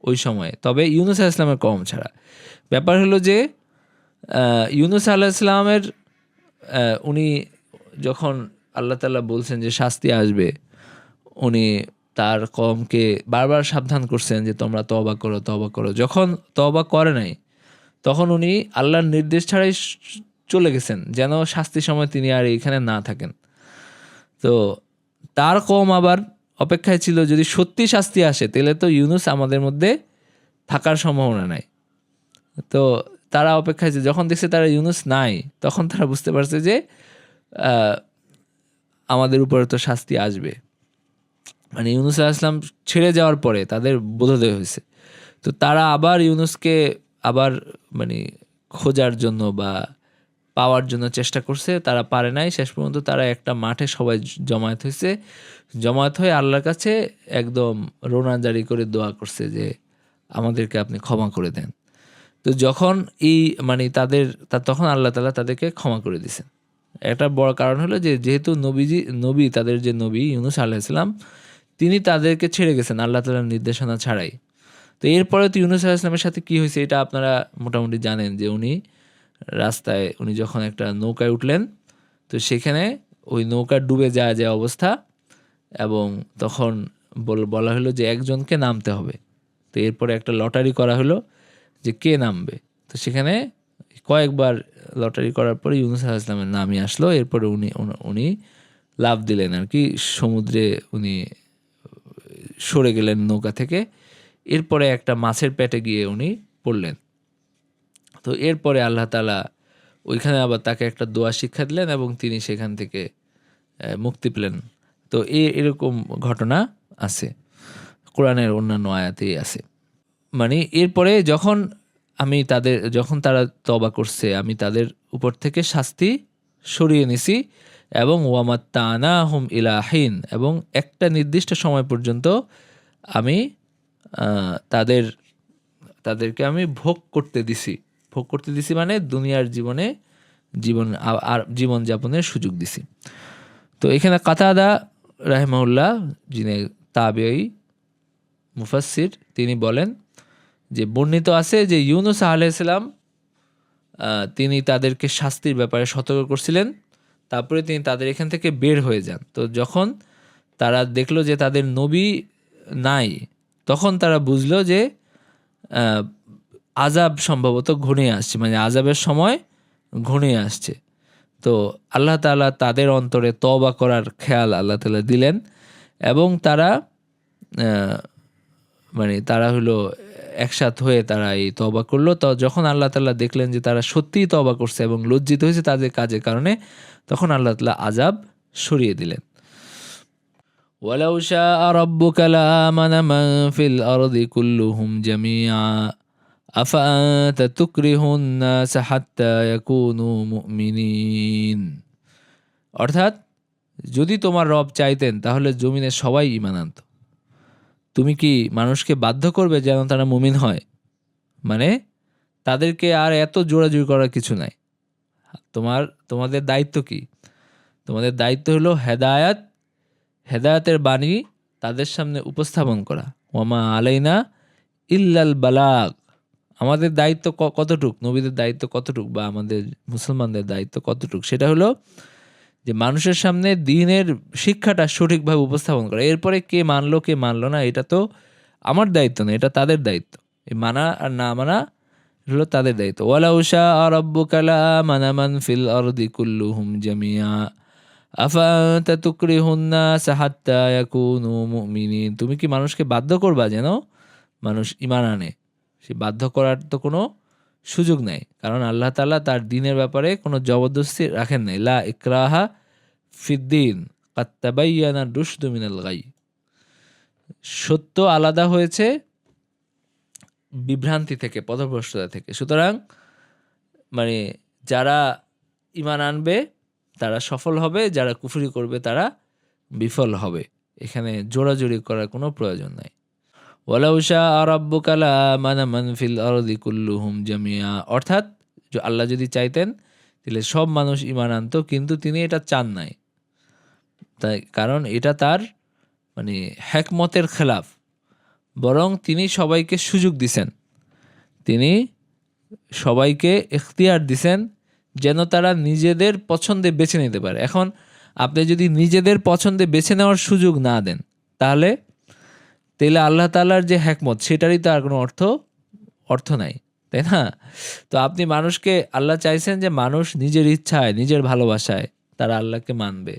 ওই সময়ে, তবে ইউনুস আলাইহিস সালামের কওম ছাড়া। ব্যাপার হলো যে ইউনুস আলাইহিস সালামের উনি যখন আল্লাহ তাআলা বলছেন যে শাস্তি আসবে, উনি তার কওমকে বারবার সাবধান করছেন যে তোমরা তওবা করো। যখন তওবা করে নাই তখন উনি আল্লাহর নির্দেশ ছাড়াই চলে গেছেন, যেন শাস্তির সময় তিনি আর এখানে না থাকেন। তো তার কওম আবার অপেক্ষায় ছিল যদি সত্যি শাস্তি আসে তাহলে তো ইউনুস আমাদের মধ্যে থাকার সম্ভাবনা নাই। তো তারা অপেক্ষায়, যখন দেখছে তারা ইউনুস নাই, তখন তারা বুঝতে পারছে যে আমাদের উপরে তো শাস্তি আসবে। মানে ইউনুস আলাইহিস সালাম ছেড়ে যাওয়ার পরে তাদের বোধোদয় হয়েছে। তো তারা আবার ইউনুসকে আবার মানে খোঁজার জন্য বা পাওয়ার জন্য চেষ্টা করছে, তারা পারে নাই। শেষ পর্যন্ত তারা একটা মাঠে সবাই জমায়েত হয়েছে, জমায়েত হয়ে আল্লাহর কাছে একদম রোনাজারি করে দোয়া করছে যে আমাদেরকে আপনি ক্ষমা করে দেন। তো যখন এই মানে তখন আল্লাহ তাআলা তাদেরকে ক্ষমা করে দিয়েছেন। একটা বড় কারণ হলো যে যেহেতু নবী তাদের যে নবী ইউনূস আলাইহিস সালাম তিনি তাদেরকে ছেড়ে গেছেন আল্লাহ তাআলার নির্দেশনা ছাড়াই। তো এরপরে তো ইউনূস আলাইহিস সালামের সাথে কি হয়েছে এটা আপনারা মোটামুটি জানেন যে রাস্তায় উনি যখন একটা নৌকায় উঠলেন তো সেখানে ওই নৌকা ডুবে যায় অবস্থা, এবং তখন বলা হলো যে একজনকে নামতে হবে। তো এরপরে একটা লটারি করা হলো যে কে নামবে। তো সেখানে কয়েকবার লটারি করার পরে ইউনূস আলাইহিস সালামের নামই আসলো। এরপরে উনি লাফ দিলেন আর কি, সমুদ্রে উনি সরে গেলেন নৌকা থেকে। এরপরে একটা মাছের পেটে গিয়ে উনি পড়লেন। তো এরপরে আল্লাহ তাআলা ওইখানে আবার তাকে একটা দোয়া শিক্ষা দিলেন এবং তিনি সেখান থেকে মুক্তি পেলেন। তো এরকম ঘটনা আছে কোরআনের অন্যান্য আয়াতেই আছে। মানে এরপরে যখন তারা তওবা করছে আমি তাদের উপর থেকে শাস্তি সরিয়ে নিছি এবং ওয়ামাত্তানাহুম ইলা হিন, এবং একটা নির্দিষ্ট সময় পর্যন্ত আমি তাদেরকে আমি ভোগ করতে দিছি মানে দুনিয়ার জীবন যাপনের সুযোগ দিছি। তো এখানে কাতাদা রাহিমাহুল্লাহ যিনি তাবেঈ মুফাসসির তিনি বলেন যে বর্ণিত আছে যে ইউনূস আলাইহিস সালাম তিনি তাদেরকে শাস্তির ব্যাপারে সতর্ক করছিলেন, তারপরে তিনি তাদের এখান থেকে বের হয়ে যান। তো যখন তারা দেখলো যে তাদের নবী নাই তখন তারা বুঝলো যে আযাব সম্ভবত ঘনিয়ে আসছে, মানে আযাবের সময় ঘনিয়ে আসছে। তো আল্লাহ তাআলা তাদের অন্তরে তওবা করার খেয়াল আল্লাহ তাআলা দিলেন এবং তারা হলো একসাথ হয়ে তারা এই তওবা করলো। তো যখন আল্লাহ তাআলা দেখলেন যে তারা সত্যিই তওবা করছে এবং লজ্জিত হয়েছে তাদের কাজের কারণে, তখন আল্লাহ তাআলা আযাব সরিয়ে দিলেন। ওয়ালাউ শাআ রাব্বুকা লাআমানা মান ফিল আরদি কুল্লুহুম জামিআ আফাআনতা তুকরিহুন নাস হাত্তা ইয়াকুনু মুমিনিন। অর্থাৎ যদি তোমার রব চাইতেন তাহলে জমিনে সবাই ঈমান আনত। তুমি কি মানুষকে বাধ্য করবে যেন তারা মুমিন হয়? মানে তাদেরকে আর এত জোরাজুরি করার কিছু নাই। তোমাদের দায়িত্ব কি? তোমাদের দায়িত্ব হলো হেদায়াতের বাণী তাদের সামনে উপস্থাপন করা। ওয়ামা আলাইনা ইল্লাল বালাগ। আমাদের দায়িত্ব কতটুক, নবীদের দায়িত্ব কতটুক, বা আমাদের মুসলমানদের দায়িত্ব কতটুক, সেটা হলো যে মানুষের সামনে দ্বীনের শিক্ষাটা সঠিকভাবে উপস্থাপন করা। এরপরে কে মানলো কে মানলো না এটা তো আমার দায়িত্ব না, এটা তাদের দায়িত্ব। এই মানা আর না মানা হলো তাদের দায়িত্ব। ওয়ালাউ শাআ রাব্বুকা লাআমানা মান ফিল আরদি কুল্লুহুম জামিআ আফাআনতা তুকরিহুন নাস হাত্তা ইয়াকুনু মুমিনিন। তুমি কি মানুষকে বাধ্য করবা যেন মানুষ ঈমান আনে? সে বাধ্য করার তো কোনো সুযোগ নাই, কারণ আল্লাহ তাআলা তার দ্বীনের ব্যাপারে কোনো জবরদস্তি রাখেন নাই। লা ইকরাহা ফিদ্দিন কাদ তাবায়্যানা রুশদু মিনাল গাই। সত্য আলাদা হয়েছে বিভ্রান্তি থেকে, পথভ্রষ্টতা থেকে। সুতরাং যারা ঈমান আনবে তারা সফল হবে, যারা কুফরি করবে তারা বিফল হবে। এখানে জোরাজুরি করার কোনো প্রয়োজন নাই। ওয়ালাউ শাআ রাব্বুকা লাআমানা মান ফিল আরদি কুল্লুহুম জামিআ। অর্থাৎ আল্লাহ যদি চাইতেন তাহলে সব মানুষ ঈমান আনতো, কিন্তু তিনি এটা চান নাই। তাই কারণ এটা তার হিকমতের খেলাফ। বরং তিনি সবাইকে সুযোগ দিছেন, তিনি সবাইকে ইখতিয়ার দিছেন যেন তারা নিজেদের পছন্দে বেছে নিতে পারে। এখন আপনি যদি নিজেদের পছন্দে বেছে নেওয়ার সুযোগ না দেন তাহলে আল্লাহ তাআলার যে হিকমত সেটারই তো আর কোনো অর্থ নাই, তাই না? তো আপনি মানুষকে, আল্লাহ চাইছেন যে মানুষ নিজের ইচ্ছায় নিজের ভালোবাসায় তারা আল্লাহকে মানবে,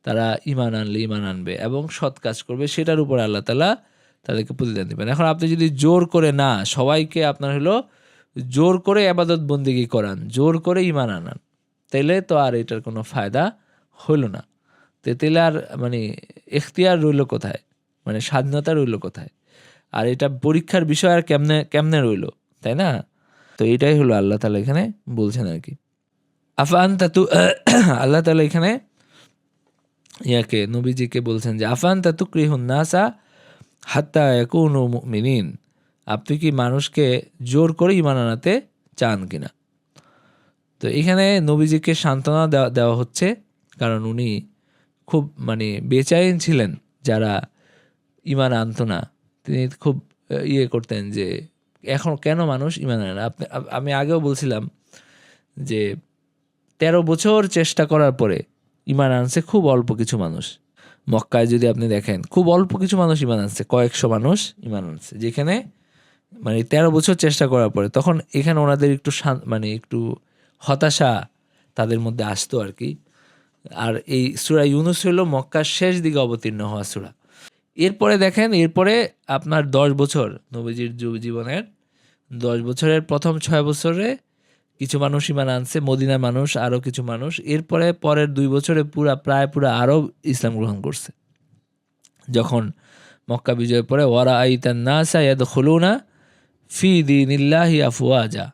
তারা ঈমান আনবে এবং সৎ কাজ করবে, সেটার উপর আল্লাহ তাআলা তাদেরকে প্রতিদান দেবেন। এখন আপনি যদি জোর করে না সবাইকে আপনার জোর করে ইবাদত বন্দেগী করান, জোর করে ঈমান আনান, তাইলে তো আর এটার কোনো ফায়দা হইল না। তাইলে আর ইখতিয়ার রইল কোথায়, স্বাধীনতা রইল কোথায়? আর এটা পরীক্ষার বিষয় আর কেমনে রইল, তাই না? তো এটাই হলো আল্লাহ তাআলা এখানে বলছেন আর কি। আল্লাহ তাআলা এখানে নবীজিকে বলছেন যে আফানতা তুকরিহুন নাসা হাত্তা ইয়াকুনু মুমিনিন। আপনি কি মানুষকে জোর করে ঈমান আনাতে চান কিনা? তো এখানে নবীজিকে সান্ত্বনা দেওয়া হচ্ছে, কারণ উনি খুব বেচাইন ছিলেন যারা ঈমান আনতো না। তিনি খুব করতেন যে এখন কেন মানুষ ঈমান আনে না। আমি আগেও বলছিলাম যে 13 বছর চেষ্টা করার পরে ঈমান আনছে খুব অল্প কিছু মানুষ। মক্কায় যদি আপনি দেখেন খুব অল্প কিছু মানুষ ঈমান আনছে, কয়েকশো মানুষ ঈমান আনছে, যেখানে 13 বছর চেষ্টা করার পরে। তখন এখানে ওনাদের একটু একটু হতাশা তাদের মধ্যে আসতো আর কি। আর এই সূরা ইউনূস হলো মক্কার শেষ দিকে অবতীর্ণ হওয়া সূরা। এরপরে দেখেন, এরপরে আপনার 10 বছর নবীজির জীবনের 10 বছরের প্রথম 6 বছরে কিছু মানুষ ঈমান আনছে, মদিনার মানুষ, আরও কিছু মানুষ। এরপরে পরের 2 বছরে প্রায় আরব ইসলাম গ্রহণ করছে। যখন মক্কা বিজয়ের পরে ওয়ারাআইতান নাসা ইয়াদখুলুনা ফি দীনিল্লাহি আফওয়াজা,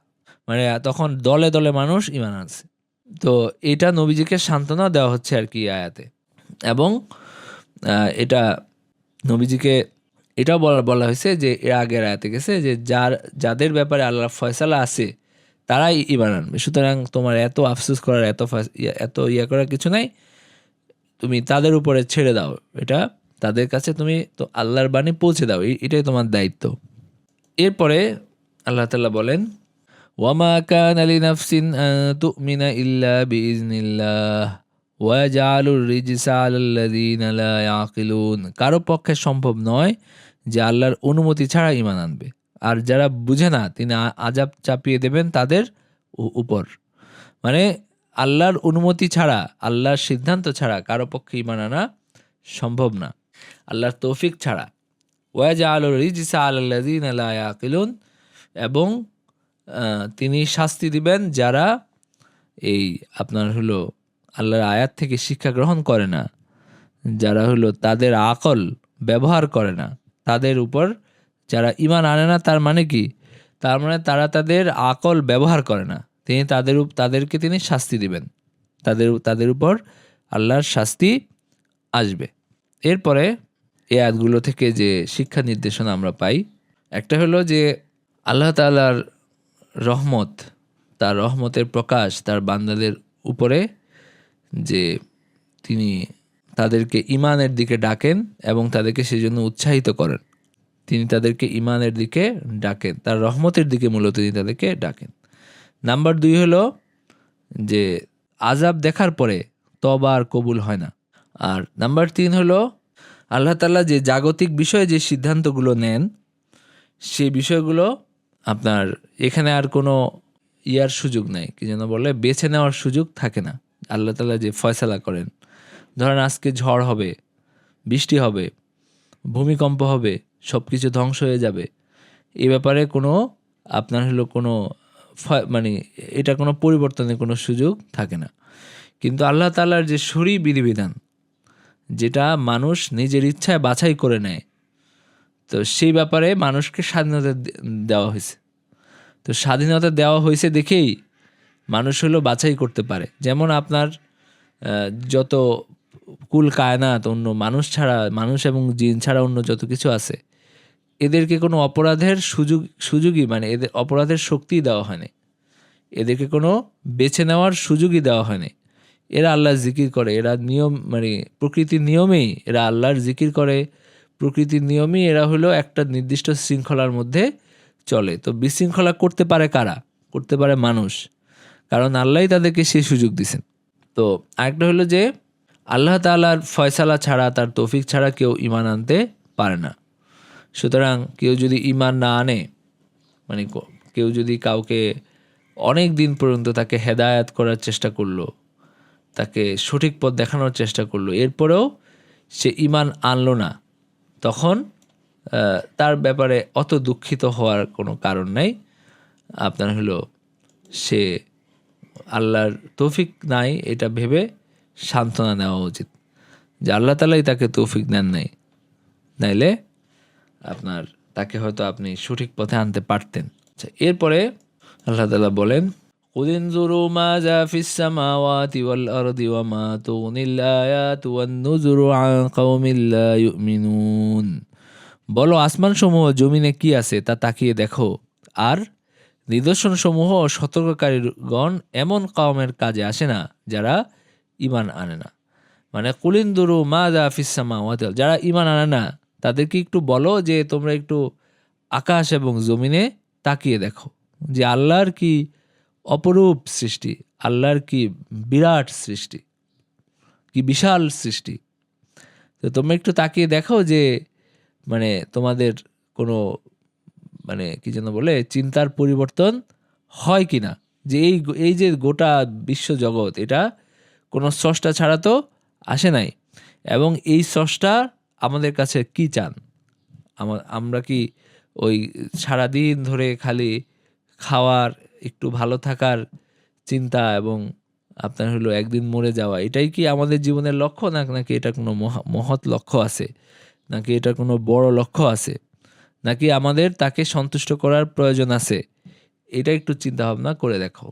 তখন দলে দলে মানুষ ঈমান আনছে। তো এটা নবীজিকে সান্ত্বনা দেওয়া হচ্ছে আর কি আয়াতে। এবং এটা নবীজিকে এটাও বলা হয়েছে যে এর আগের আয়াতে গেছে যে যাদের ব্যাপারে আল্লাহর ফয়সালা আছে তারাই ঈমান আনবে। সুতরাং তোমার এত আফসোস করার, এত করার কিছু নাই, তুমি তাদের উপরে ছেড়ে দাও, এটা তাদের কাছে তুমি তো আল্লাহর বাণী পৌঁছে দাও, এটাই তোমার দায়িত্ব। এরপরে আল্লাহ তাআলা বলেন, ওয়ামা কানা লিনাফসিন আন তুমিনা ইল্লা বিইজনিল্লাহ ওয়া জাআলুর রিজসা আলাল্লাযিনা লা ইয়াকিলুন। কারো পক্ষে সম্ভব নয় যে আল্লাহর অনুমতি ছাড়া ঈমান আনবে, আর যারা বুঝে না তিনি আযাব চাপিয়ে দেবেন তাদের উপর। আল্লাহর অনুমতি ছাড়া, আল্লাহর সিদ্ধান্ত ছাড়া কারো পক্ষে ঈমান আনা সম্ভব না, আল্লাহর তৌফিক ছাড়া। ওয়া জাআলুর রিজসা আলাল্লাযিনা লা ইয়াকিলুন, এবং তিনি শাস্তি দিবেন যারা আপনার আল্লাহর আয়াত থেকে শিক্ষা গ্রহণ করে না, যারা তাদের আকল ব্যবহার করে না, তাদের উপর যারা ঈমান আনে না। তার মানে কি? তার মানে তারা তাদের আকল ব্যবহার করে না, তিনি তাদেরকে তিনি শাস্তি দিবেন, তাদের উপর আল্লাহর শাস্তি আসবে। এরপরে এই আয়াতগুলো থেকে যে শিক্ষা নির্দেশনা আমরা পাই, একটা হলো যে আল্লাহ তাআলার রহমত, তার রহমতের প্রকাশ তার বান্দাদের উপরে, যে তিনি তাদেরকে ঈমানের দিকে ডাকেন এবং তাদেরকে সেজন্য উৎসাহিত করেন। তিনি তাদেরকে ঈমানের দিকে ডাকেন, তার রহমতের দিকে মূলত তিনি তাদেরকে ডাকেন। নাম্বার 2 হলো যে আযাব দেখার পরে তওবা আর কবুল হয় না। আর নাম্বার 3 হলো আল্লাহ তাআলা যে জাগতিক বিষয়ে যে সিদ্ধান্তগুলো নেন, সেই বিষয়গুলো আপনার এখানে আর কোনো সুযোগ নাই, কি যেন বলে, বেছে নেওয়ার সুযোগ থাকে না। আল্লাহ তাআলা যে ফয়সালা করেন, ধরেন আজকে ঝড় হবে, বৃষ্টি হবে, ভূমিকম্প হবে, সব কিছু ধ্বংস হয়ে যাবে, এই ব্যাপারে কোনো আপনার কোনো এটা কোনো পরিবর্তনের কোনো সুযোগ থাকে না। কিন্তু আল্লাহ তাআলার যে শরঈ বিধিবিধান, যেটা মানুষ নিজের ইচ্ছায় বাছাই করে নেয়, তো সেই ব্যাপারে মানুষকে স্বাধীনতা দেওয়া হয়েছে। তো স্বাধীনতা দেওয়া হয়েছে দেখেই মানুষ বাছাই করতে পারে। যেমন আপনার যত কুল কায়নাত, অন্য মানুষ এবং জিন ছাড়া অন্য যত কিছু আছে, এদেরকে কোনো অপরাধের সুযোগই এদের অপরাধের শক্তিই দেওয়া হয়নি, এদেরকে কোনো বেছে নেওয়ার সুযোগই দেওয়া হয়নি। এরা আল্লাহর জিকির করে, এরা নিয়ম প্রকৃতির নিয়মেই এরা আল্লাহর জিকির করে, প্রকৃতির নিয়মেই এরা একটা নির্দিষ্ট শৃঙ্খলার মধ্যে চলে। তো বিশৃঙ্খলা করতে পারে কারা? করতে পারে মানুষ, কারণ আল্লাহই তাদেরকে সেই সুযোগ দিয়েছেন। তো আরেকটা হলো যে আল্লাহ তাআলার ফয়সালা ছাড়া, তার তৌফিক ছাড়া কেউ ঈমান আনতে পারে না। সুতরাং কেউ যদি ঈমান না আনে, কেউ যদি কাউকে অনেক দিন পর্যন্ত তাকে হেদায়েত করার চেষ্টা করলো, তাকে সঠিক পথ দেখানোর চেষ্টা করলো, এরপরেও সে ঈমান আনলো না, তখন তার ব্যাপারে অত দুঃখিত হওয়ার কোনো কারণ নাই। আপনার সে আল্লাহর তৌফিক নাই এটা ভেবে সান্ত্বনা নেওয়া উচিত যে আল্লাহ তাআলাই তাকে তৌফিক দেন নাই, নাইলে তাকে হয়তো আপনি সঠিক পথে আনতে পারতেন। আচ্ছা, এরপরে আল্লাহ তাআলা বলেন, কুল ইনজুরু মাযা ফিস সামাওয়াতি ওয়াল আরদি ওয়া মা তুগনিল আয়াতু ওয়ান নুযুরু আন কওমিন লা ইউমিনুন বলো আসমানসমূহ জমিনে কি আছে তা তাকিয়ে দেখো, আর নিদর্শনসমূহ ও সতর্ককারীগণ এমন কওমের কাজে আসে না যারা ঈমান আনে না। মানে কুলিনদুরু মাযা ফিস সামাওয়াতি, যারা ঈমান আনে না তাদেরকে একটু বলো যে তোমরা একটু আকাশ এবং জমিনে তাকিয়ে দেখো যে আল্লাহর কি অপরূপ সৃষ্টি, আল্লাহর কি বিরাট সৃষ্টি, কি বিশাল সৃষ্টি। তো তোমরা একটু তাকিয়ে দেখো যে মানে তোমাদের কোনো মানে কি যেন বলে চিন্তার পরিবর্তন হয় কি না, যে এই যে গোটা বিশ্বজগৎ এটা কোনো স্রষ্টা ছাড়া তো আসে নাই, এবং এই স্রষ্টা আমাদের কাছে কি চান। আমরা কি ওই সারাদিন ধরে খালি খাওয়ার, একটু ভালো থাকার চিন্তা এবং আপনার হলো একদিন মরে যাওয়া, এটাই কি আমাদের জীবনের লক্ষ্য, নাকি এটা কোনো মহৎ লক্ষ্য আছে, নাকি এটা কোনো বড় লক্ষ্য আছে, নাকি আমাদের তাকে সন্তুষ্ট করার প্রয়োজন আছে, এটা একটু চিন্তা ভাবনা করে দেখো।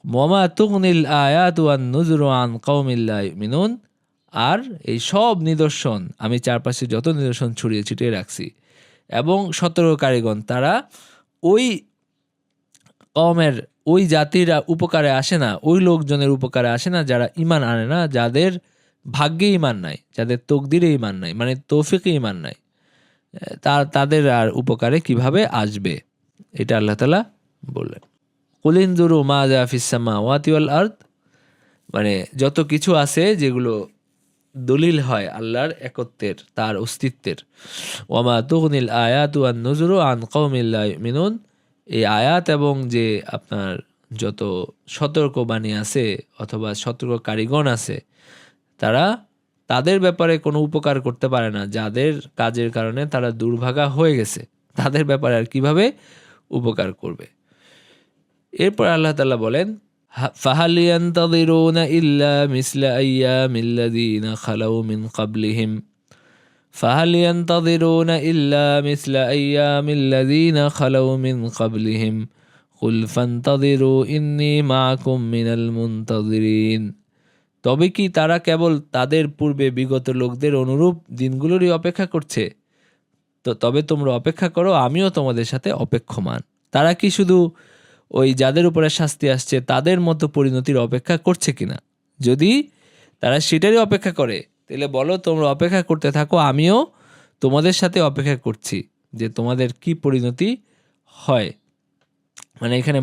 ওয়ামা তুগনিল আয়াতু ওয়ান নুযুরু আন কওমিন লা ইউমিনুন, আর এই সব নিদর্শন আমি চারপাশে যত নিদর্শন ছড়িয়ে ছিটিয়ে রাখছি এবং সতর্ককারীগণ তারা ওই কওমের, ওই জাতির উপকারে আসে না, ওই লোকজনের উপকারে আসে না যারা ঈমান আনে না, যাদের ভাগ্যে ঈমান নাই, যাদের তকদিরে ঈমান নাই, মানে তৌফিকে ঈমান নাই, তাদের আর উপকারে কিভাবে আসবে, এটা আল্লাহ তাআলা বললেন। কুলিনজুরু মাযা ফিস সামাওয়াতি ওয়াল আরদ, মানে যত কিছু আছে যেগুলো দলিল হয় আল্লাহর একত্বের, তার অস্তিত্বের। ওয়ামা তুগনিল আয়াতু ওয়ান নুযুরু আন কওমিন লা ইউমিনুন, এই আয়াত এবং যে আপনার যত সতর্কবাণী আছে অথবা সতর্ককারীগণ আছে তারা তাদের ব্যাপারে কোনো উপকার করতে পারে না, যাদের কাজের কারণে তারা দুর্ভাগা হয়ে গেছে, তাদের ব্যাপারে আর কিভাবে উপকার করবে। এরপর আল্লাহ তাআলা বলেন, ফাহাল ইয়ানতাযিরুনা ইল্লা মিসলা আইয়ামিল্লাযীনা খালাউ মিন ক্বাবলিহিম, ফাহাল ইয়ানতাযিরুনা ইল্লা মিসলা আইয়ামিল্লাযীনা খালাউ মিন ক্বাবলিহিম কুল ফান্তাযিরু ইন্নী মাআকুম মিনাল মুনতাযিরিন, তবে কি তারা কেবল তাদের পূর্বে বিগত লোকদের অনুরূপ দিনগুলোরই অপেক্ষা করছে? তবে তোমরা অপেক্ষা করো, আমিও তোমাদের সাথে অপেক্ষমান। তারা কি শুধু ওই যাদের উপরে শাস্তি আসছে তাদের মতো পরিণতির অপেক্ষা করছে কিনা? যদি তারা সেটারই অপেক্ষা করে তাহলে বলো তোমরা অপেক্ষা করতে থাকো, আমিও তোমাদের সাথে অপেক্ষা করছি যে তোমাদের কি পরিণতি হয়। মানে এখানে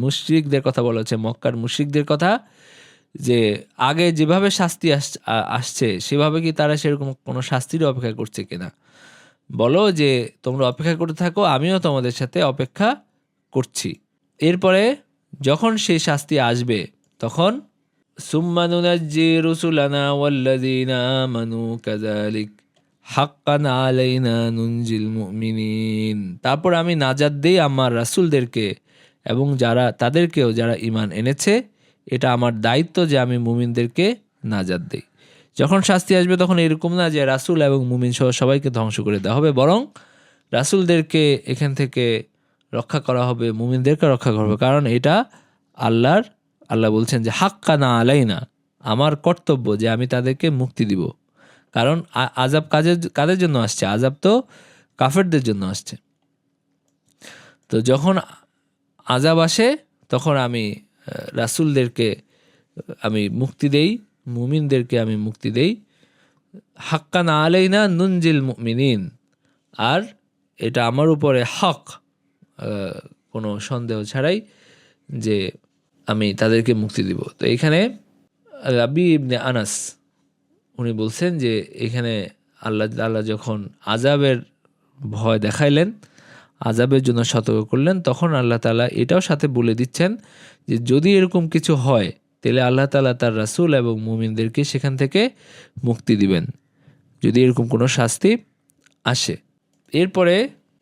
মুশরিকদের কথা বলা হচ্ছে, মক্কার মুশরিকদের কথা, যে আগে যেভাবে শাস্তি আসছে সেভাবে কি তারা সেরকম কোনো শাস্তির অপেক্ষা করছে কিনা। বলো যে তোমরা অপেক্ষা করতে থাকো, আমিও তোমাদের সাথে অপেক্ষা করছি। এরপরে যখন সেই শাস্তি আসবে তখন সুম্মা নুনাজ্জি রুসুলানা ওয়াল্লাযীনা আমানু কাযালিক হাক্কান আলাইনা নুনজিল মুমিনিন, তারপর আমি নাজাত দেই আমার রাসূলদেরকে এবং তাদেরকেও যারা ঈমান এনেছে, এটা আমার দায়িত্ব যে আমি মুমিনদেরকে নাজাত দেই। যখন শাস্তি আসবে তখন এরকম না যে রাসূল এবং মুমিন সহ সবাইকে ধ্বংস করে দেওয়া হবে, বরং রাসূলদেরকে এখান থেকে রক্ষা করা হবে, মুমিনদেরকে রক্ষা করা হবে, কারণ এটা আল্লাহ বলছেন যে হাক্কানা আলাইনা, আমার কর্তব্য যে আমি তাদেরকে মুক্তি দিব। কারণ আযাব কাদের জন্য আসছে? আযাব তো কাফেরদের জন্য আসছে। তো যখন আযাব আসে তখন আমি রাসূলদেরকে আমি মুক্তি দেই, মুমিনদেরকে আমি মুক্তি দেই। হাক্কান আলাইনা নুনজিল মুমিনিন, আর এটা আমার উপরে হক, কোনো সন্দেহ ছাড়াই যে আমি তাদেরকে মুক্তি দিব। তো এখানে রাবি ইবনে আনাস উনি বলছেন যে এখানে আল্লাহ যখন আযাবের ভয় দেখাইলেন, আযাবের জন্য সতর্ক করলেন, তখন আল্লাহ তাআলা এটাও সাথে বলে দিচ্ছেন যে যদি এরকম কিছু হয় তাহলে আল্লাহ তাআলা তার রাসূল এবং মুমিনদেরকে সেখান থেকে মুক্তি দিবেন যদি এরকম কোনো শাস্তি আসে। এরপরে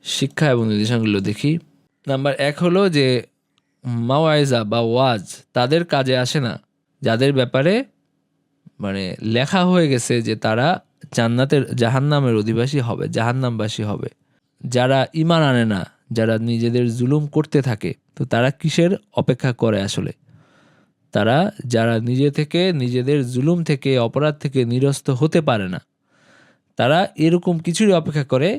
শিক্ষা এবং নির্দেশনাগুলো দেখি। নাম্বার 1 হলো যে মাওয়াইজা বা ওয়াজ তাদের কাজে আসে না যাদের ব্যাপারে মানে লেখা হয়ে গেছে যে তারা জাহান্নামের অধিবাসী হবে, জাহান্নামবাসী হবে। যারা ঈমান আনে না, যারা নিজেদের জুলুম করতে থাকে, তো তারা কিসের অপেক্ষা করে আসলে? তারা যারা নিজেদের জুলুম থেকে, অপরাধ থেকে নিরস্ত হতে পারে না, তারা এরকম কিছুরই অপেক্ষা করে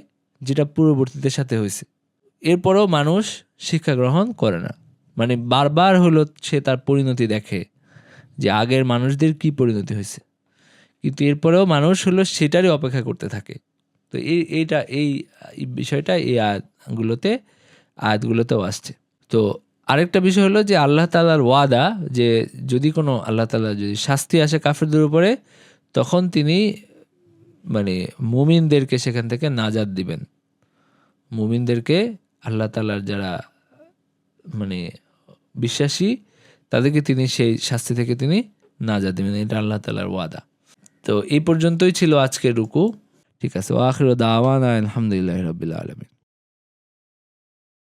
যেটা পূর্ববর্তীদের সাথে হয়েছে। এরপরেও মানুষ শিক্ষা গ্রহণ করে না, মানে বারবার হলো সে তার পরিণতি দেখে যে আগের মানুষদের কি পরিণতি হয়েছে, কিন্তু এরপরেও মানুষ হলো সেটারই অপেক্ষা করতে থাকে। তো এই বিষয়টা এই আয়াতগুলোতেও আসছে। তো আরেকটা বিষয় হলো যে আল্লাহ তাআলার ওয়াদা, যে যদি কোনো আল্লাহ তাআলা যদি শাস্তি আসে কাফেরদের উপরে, তখন তিনি মানে মুমিনদেরকে সেখান থেকে নাজাত দিবেন। মুমিনদেরকে আল্লাহ তাআলার যারা মানে বিশ্বাসী তাদেরকে তিনি সেই শাস্তি থেকে তিনি নাজাত দিবেন, এটা আল্লাহ তাআলার ওয়াদা। তো এই পর্যন্তই ছিল আজকের রুকু। ঠিক আছে, ওয়া আখিরু দাওয়ানা আলহামদুলিল্লাহি রাব্বিল আলামিন।